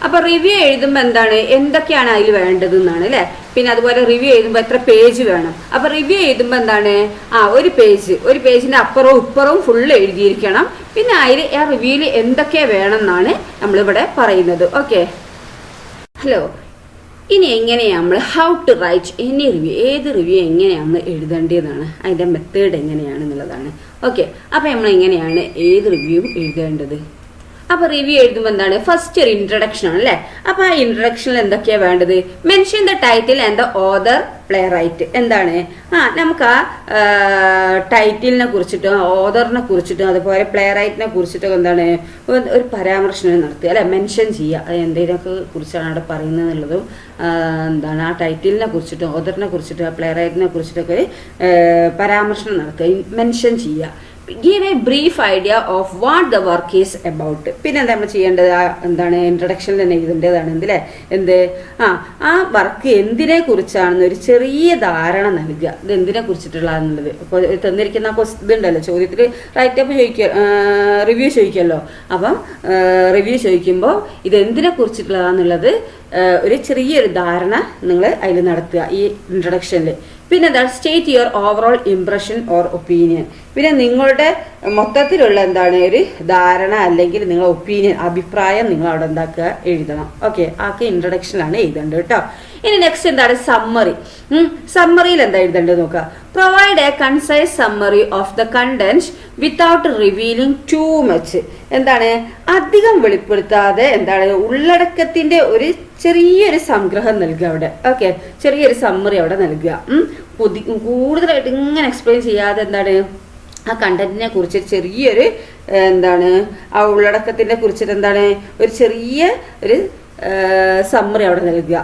അപ്പോൾ റിവ്യൂ എഴുതുമ്പോൾ എന്താണ്, എന്തൊക്കെയാണ് അതിൽ വേണ്ടതെന്നാണ് അല്ലേ. പിന്നെ അതുപോലെ റിവ്യൂ എഴുതുമ്പോൾ എത്ര പേജ് വേണം. അപ്പോൾ റിവ്യൂ എഴുതുമ്പോൾ എന്താണ്, ഒരു പേജിൻ്റെ അപ്പുറവും ഇപ്പുറവും ഫുള്ള് എഴുതിയിരിക്കണം. പിന്നെ അതിൽ ആ റിവ്യൂവിൽ എന്തൊക്കെ വേണം എന്നാണ് നമ്മളിവിടെ പറയുന്നത്. Okay, hello. ഇനി എങ്ങനെയാണ് നമ്മൾ how to write any review, ഏത് റിവ്യൂ എങ്ങനെയാണ് എഴുതേണ്ടതെന്നാണ്, അതിൻ്റെ മെത്തേഡ് എങ്ങനെയാണെന്നുള്ളതാണ്. ഓക്കെ, അപ്പോൾ നമ്മൾ എങ്ങനെയാണ് ഏത് റിവ്യൂവും എഴുതേണ്ടത്. അപ്പോൾ റിവ്യൂ എഴുതുമ്പോൾ എന്താണ്, ഫസ്റ്റ് ഒരു ഇൻട്രഡക്ഷൻ ആണ് അല്ലേ. അപ്പോൾ ആ ഇൻട്രഡക്ഷനിൽ എന്തൊക്കെയാണ് വേണ്ടത്, mention the title and the author playwright. എന്താണ്, നമുക്ക് ആ ടൈറ്റിലിനെ കുറിച്ചിട്ടും ഓതറിനെ കുറിച്ചിട്ടും അതുപോലെ പ്ലേ റൈറ്റിനെ കുറിച്ചിട്ടും എന്താണ് ഒരു പരാമർശനം നടത്തുക അല്ലെ, മെൻഷൻ ചെയ്യുക. അത് എന്തിനൊക്കെ കുറിച്ചാണ് അവിടെ പറയുന്നത് എന്നുള്ളതും എന്താണ് ആ ടൈറ്റിലിനെ കുറിച്ചിട്ടും ഓതറിനെ കുറിച്ചിട്ടും പ്ലേ റൈറ്റിനെ കുറിച്ചിട്ടൊക്കെ പരാമർശനം നടത്തുക, മെൻഷൻ ചെയ്യുക. Give A brief idea of what the work is about. പിന്നെ എന്താ നമ്മൾ ചെയ്യേണ്ടത്, എന്താണ് ഇൻട്രഡക്ഷനിൽ തന്നെ എഴുതേണ്ടതാണ് എന്തല്ലേ, ആ വർക്ക് എന്തിനെ കുറിച്ചാണെന്ന് ഒരു ചെറിയ ധാരണ നൽകുക. ഇത് എന്തിനെ കുറിച്ചിട്ടുള്ളതെന്നുള്ളത്. അപ്പോൾ തന്നിരിക്കുന്ന ഇതുണ്ടല്ലോ ചോദ്യത്തിൽ റൈറ്റപ്പ് റിവ്യൂ ചോദിക്കുമല്ലോ. അപ്പം റിവ്യൂ ചോദിക്കുമ്പോൾ ഇത് എന്തിനെ കുറിച്ചിട്ടുള്ളതാണെന്നുള്ളത് ഒരു ചെറിയൊരു ധാരണ നിങ്ങൾ അതിൽ നടത്തുക ഈ ഇൻട്രഡക്ഷനിൽ. പിന്നെ എന്താണ്, state your overall impression or opinion. പിന്നെ നിങ്ങളുടെ മൊത്തത്തിലുള്ള എന്താണ് ഒരു ധാരണ അല്ലെങ്കിൽ നിങ്ങളുടെ ഒപ്പീനിയൻ, അഭിപ്രായം നിങ്ങൾ അവിടെ എന്താക്കുക എഴുതണം. ഓക്കെ, ആക്കെ ഇൻട്രഡക്ഷനിലാണ് എഴുതേണ്ടത് കേട്ടോ. ഇനി നെക്സ്റ്റ് എന്താണ്, സമ്മറി. സമ്മറിയിൽ എന്താ എഴുതേണ്ടത് നോക്കുക. Provide A concise summary of the content without revealing too much. എന്താണ്, അധികം വെളിപ്പെടുത്താതെ എന്താണ് ഉള്ളടക്കത്തിന്റെ ഒരു ചെറിയൊരു സംഗ്രഹം നൽകുക അവിടെ. ഓക്കെ, ചെറിയൊരു സമ്മറി അവിടെ നൽകുക. കൂടുതലായിട്ട് ഇങ്ങനെ എക്സ്പ്ലെയിൻ ചെയ്യാതെ എന്താണ് ആ കണ്ടന്റിനെ കുറിച്ച് ചെറിയൊരു എന്താണ് ആ ഉള്ളടക്കത്തിനെ കുറിച്ചിട്ട് എന്താണ് ഒരു ചെറിയ ഒരു സമ്മറി അവിടെ നൽകുക.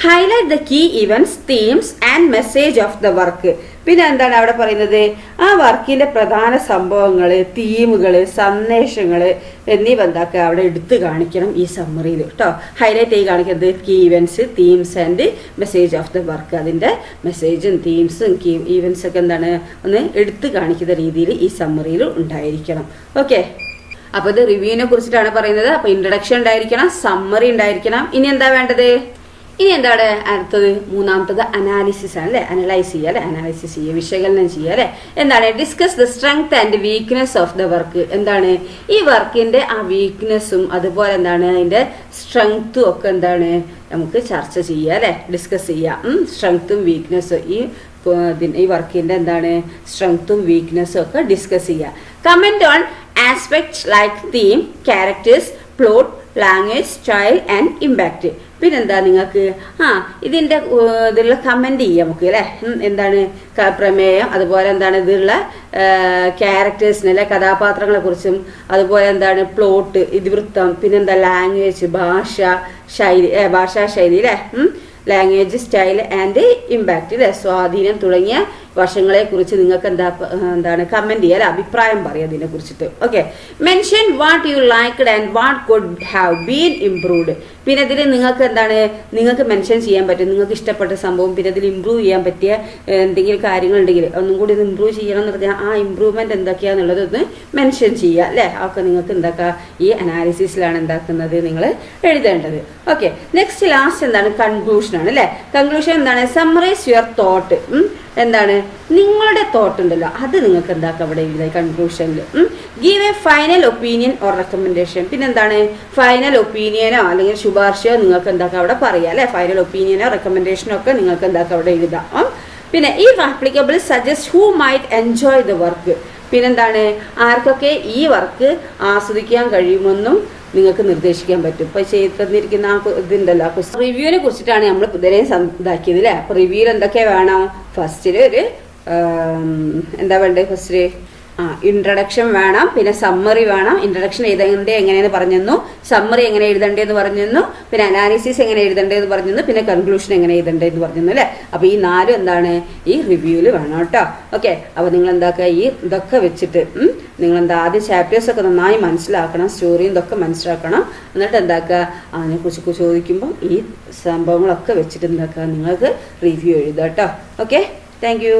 Highlight the key events, themes and message of the work. പിന്നെ എന്താണ് അവിടെ പറയുന്നത്, ആ വർക്കിന്റെ പ്രധാന സംഭവങ്ങൾ, തീമുകൾ, സന്ദേശങ്ങൾ എന്നിവ എന്താക്കുക അവിടെ എടുത്തു കാണിക്കണം ഈ സമ്മറിയിൽ കേട്ടോ. ഹൈലൈറ്റ് ചെയ്ത് കാണിക്കുന്നത് key events, themes and message of the work. അതിൻ്റെ മെസ്സേജും തീംസും കീ ഇവന്റ്സ് ഒക്കെ എന്താണ് ഒന്ന് എടുത്തു കാണിക്കുന്ന രീതിയിൽ ഈ സമ്മറിയിൽ ഉണ്ടായിരിക്കണം. ഓക്കെ, അപ്പോൾ ഇത് റിവ്യൂവിനെ കുറിച്ചിട്ടാണ് പറയുന്നത്. അപ്പോൾ ഇൻട്രഡക്ഷൻ ഉണ്ടായിരിക്കണം, സമ്മറി ഉണ്ടായിരിക്കണം. ഇനി എന്താ വേണ്ടത്, ഇനി എന്താണ് അടുത്തത്, മൂന്നാമത്തത് അനാലിസിസ് ആണ് അല്ലേ. അനലൈസ് ചെയ്യുക അല്ലെ, അനാലിസിസ് ചെയ്യുക, വിശകലനം ചെയ്യുക അല്ലെ. എന്താണ്, discuss the strength and weakness of the work. എന്താണ് ഈ വർക്കിന്റെ ആ വീക്ക്നെസ്സും അതുപോലെ എന്താണ് അതിന്റെ സ്ട്രെങ്ത്തും ഒക്കെ എന്താണ് നമുക്ക് ചർച്ച ചെയ്യുക അല്ലെ, ഡിസ്കസ് ചെയ്യാം. സ്ട്രെങ്ത്തും വീക്ക്നെസ്സും ഈ വർക്കിന്റെ എന്താണ് സ്ട്രെങ്ത്തും വീക്ക്നെസ്സും ഒക്കെ ഡിസ്കസ് ചെയ്യുക. Comment on aspects like theme, characters, plot, language, style and impact. പിന്നെന്താ നിങ്ങൾക്ക് ഇതിലുള്ള കമന്റ് ചെയ്യാം നമുക്ക് അല്ലെ. എന്താണ് പ്രമേയം, അതുപോലെ എന്താണ് ഇതിലുള്ള ക്യാരക്ടേഴ്സിനെ അല്ലെ, കഥാപാത്രങ്ങളെ കുറിച്ചും അതുപോലെ എന്താണ് പ്ലോട്ട്, ഇതിവൃത്തം, പിന്നെന്താ ലാംഗ്വേജ്, ഭാഷാ ശൈലി അല്ലെ, ലാംഗ്വേജ്, സ്റ്റൈൽ ആൻഡ് ഇമ്പാക്റ്റ് അല്ലെ, സ്വാധീനം തുടങ്ങിയ വശങ്ങളെ കുറിച്ച് നിങ്ങൾക്ക് എന്താണ് കമന്റ് ചെയ്യുക അല്ലെ, അഭിപ്രായം പറയുക അതിനെ കുറിച്ചിട്ട്. Okay, mention what you liked and what could have been improved. പിന്നെ ഇതിൽ നിങ്ങൾക്ക് എന്താണ് നിങ്ങൾക്ക് മെൻഷൻ ചെയ്യാൻ പറ്റും നിങ്ങൾക്ക് ഇഷ്ടപ്പെട്ട സംഭവം, പിന്നെ ഇതിൽ ഇമ്പ്രൂവ് ചെയ്യാൻ പറ്റിയ എന്തെങ്കിലും കാര്യങ്ങളുണ്ടെങ്കിൽ ഒന്നും കൂടി ഇത് ഇമ്പ്രൂവ് ചെയ്യണം എന്ന് പറഞ്ഞാൽ ആ ഇമ്പ്രൂവ്മെന്റ് എന്തൊക്കെയാന്നുള്ളത് ഒന്ന് മെൻഷൻ ചെയ്യുക അല്ലേ. അതൊക്കെ നിങ്ങൾക്ക് എന്താക്കുക ഈ അനാലിസിസിലാണ് എന്താക്കുന്നത് നിങ്ങൾ എഴുതേണ്ടത്. ഓക്കെ, നെക്സ്റ്റ് ലാസ്റ്റ് എന്താണ്, കൺക്ലൂഷൻ ആണ് അല്ലേ. കൺക്ലൂഷൻ എന്താണ്, സമ്മറൈസ് യുവർ തോട്ട്. എന്താണ് നിങ്ങളുടെ തോട്ട് ഉണ്ടല്ലോ അത് നിങ്ങൾക്ക് എന്താക്കുക അവിടെ എഴുതുക കൺക്ലൂഷനിൽ. Give a final opinion or recommendation. പിന്നെ എന്താണ് ഫൈനൽ ഒപ്പീനിയനോ അല്ലെങ്കിൽ ശുപാർശയോ നിങ്ങൾക്ക് എന്താക്കുക അവിടെ പറയാം അല്ലെ. ഫൈനൽ ഒപ്പീനിയനോ റെക്കമെൻഡേഷനോ ഒക്കെ നിങ്ങൾക്ക് എന്താക്കുക അവിടെ എഴുതാം. പിന്നെ ഈ applicable suggest who might enjoy the work. പിന്നെന്താണ് ആർക്കൊക്കെ ഈ വർക്ക് ആസ്വദിക്കാൻ കഴിയുമെന്നും നിങ്ങൾക്ക് നിർദ്ദേശിക്കാൻ പറ്റും. ഇപ്പൊ ചെയ്തിരിക്കുന്ന ആ ഇതുണ്ടല്ലോ റിവ്യൂവിനെ കുറിച്ചിട്ടാണ് നമ്മൾ ഇതുവരെ ഇതാക്കിയത് അല്ലേ. അപ്പൊ റിവ്യൂവിൽ എന്തൊക്കെ വേണം, ഫസ്റ്റിൽ ഒരു എന്താ വേണ്ടത്, ഫസ്റ്റില് ഇൻട്രഡക്ഷൻ വേണം, പിന്നെ സമ്മറി വേണം. ഇൻട്രഡക്ഷൻ എഴുതേണ്ടത് എങ്ങനെയെന്ന് പറഞ്ഞു, സമ്മറി എങ്ങനെ എഴുതേണ്ടതെന്ന് പറഞ്ഞു, പിന്നെ അനാലിസിസ് എങ്ങനെ എഴുതേണ്ടതെന്ന് പറഞ്ഞു, പിന്നെ കൺക്ലൂഷൻ എങ്ങനെ എഴുതേണ്ടതെന്ന് പറഞ്ഞു അല്ലേ. അപ്പോൾ ഈ നാലും എന്താണ് ഈ റിവ്യൂവിൽ വേണം കേട്ടോ. ഓക്കെ, അപ്പോൾ നിങ്ങൾ എന്താക്കുക ഈ ഇതൊക്കെ വെച്ചിട്ട് നിങ്ങളെന്താ ആദ്യം ചാപ്റ്റേഴ്സൊക്കെ നന്നായി മനസ്സിലാക്കണം, സ്റ്റോറിയും ഇതൊക്കെ മനസ്സിലാക്കണം. എന്നിട്ട് എന്താക്കുക അതിനെക്കുറിച്ച് ചോദിക്കുമ്പോൾ ഈ സംഭവങ്ങളൊക്കെ വെച്ചിട്ട് എന്താക്കുക നിങ്ങൾക്ക് റിവ്യൂ എഴുതാം കേട്ടോ. Okay, thank you.